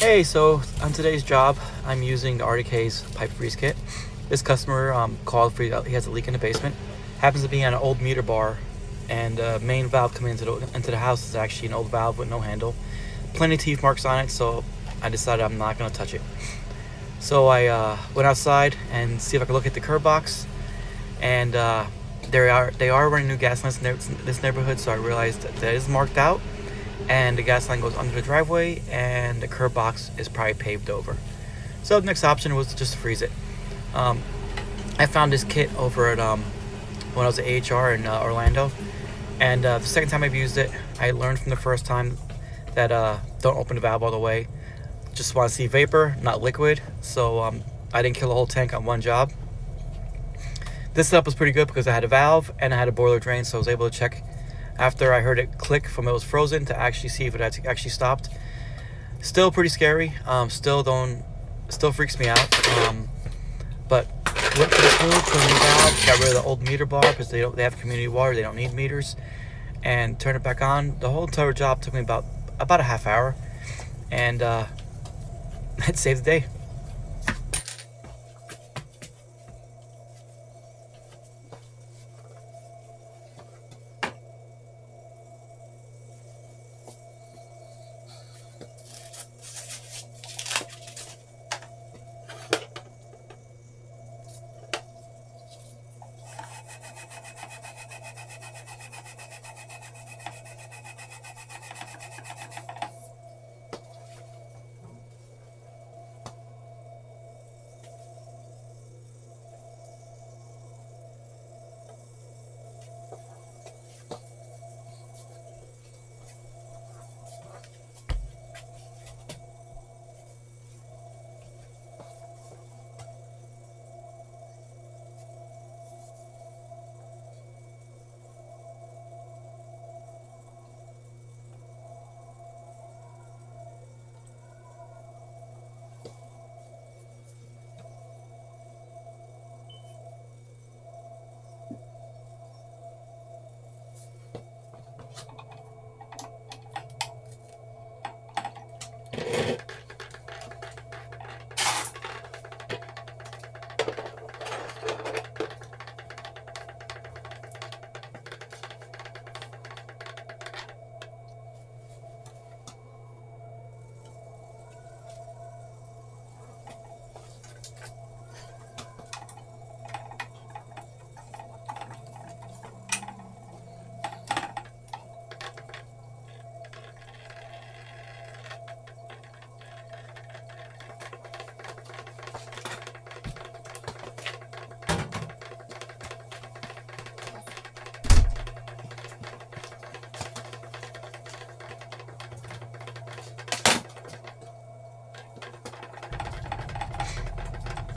Hey, so on today's job, I'm using the RDK's pipe freeze kit. This customer called for he has a leak in the basement. Happens to be on an old meter bar, and main valve coming into the house is actually an old valve with no handle. Plenty of teeth marks on it, so I decided I'm not going to touch it. So I went outside and see if I could look at the curb box, and they are running new gas lines in this neighborhood. So I realized that it is marked out, and the gas line goes under the driveway, and the curb box is probably paved over. So the next option was to just freeze it. I found this kit over at when I was at AHR in Orlando, and the second time I've used it, I learned from the first time that don't open the valve all the way. Just want to see vapor, not liquid. So I didn't kill the whole tank on one job. This setup was pretty good because I had a valve and I had a boiler drain, so I was able to check after I heard it click from it was frozen to actually see if it had actually stopped. Still pretty scary. Still freaks me out. But went to the pool, put a new valve, got rid of the old meter bar because they have community water, they don't need meters, and turned it back on. The whole entire job took me about a half hour, and it saved the day.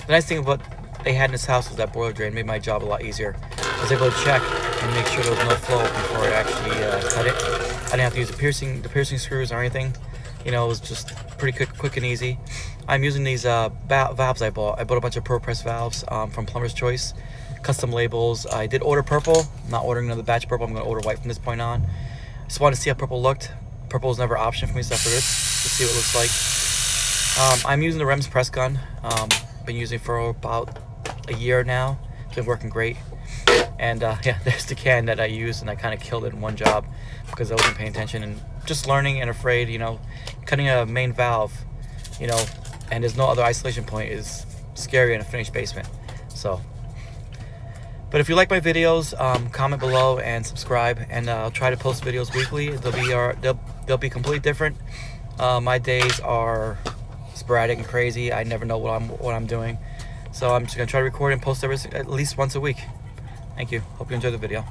The nice thing about they had in this house was that boiler drain made my job a lot easier. I was able to check and make sure there was no flow before I actually cut it. I didn't have to use the piercing screws or anything. You know, it was just pretty quick and easy. I'm using these valves I bought. I bought a bunch of ProPress valves from Plumber's Choice, custom labels. I did order purple. I'm not ordering another batch of purple. I'm going to order white from this point on. Just wanted to see how purple looked. Purple was never an option for me, so I figured to see what it looks like. I'm using the REMS press gun. Been using it for about a year now. It's been working great. And yeah, there's the can that I used, and I kind of killed it in one job because I wasn't paying attention and just learning and afraid. You know, cutting a main valve, you know, and there's no other isolation point is scary in a finished basement. So, but if you like my videos, comment below and subscribe, and I'll try to post videos weekly. They'll be completely different. My days are sporadic and crazy. I never know what I'm doing, so I'm just gonna try to record and post at least once a week. Thank you. Hope you enjoyed the video.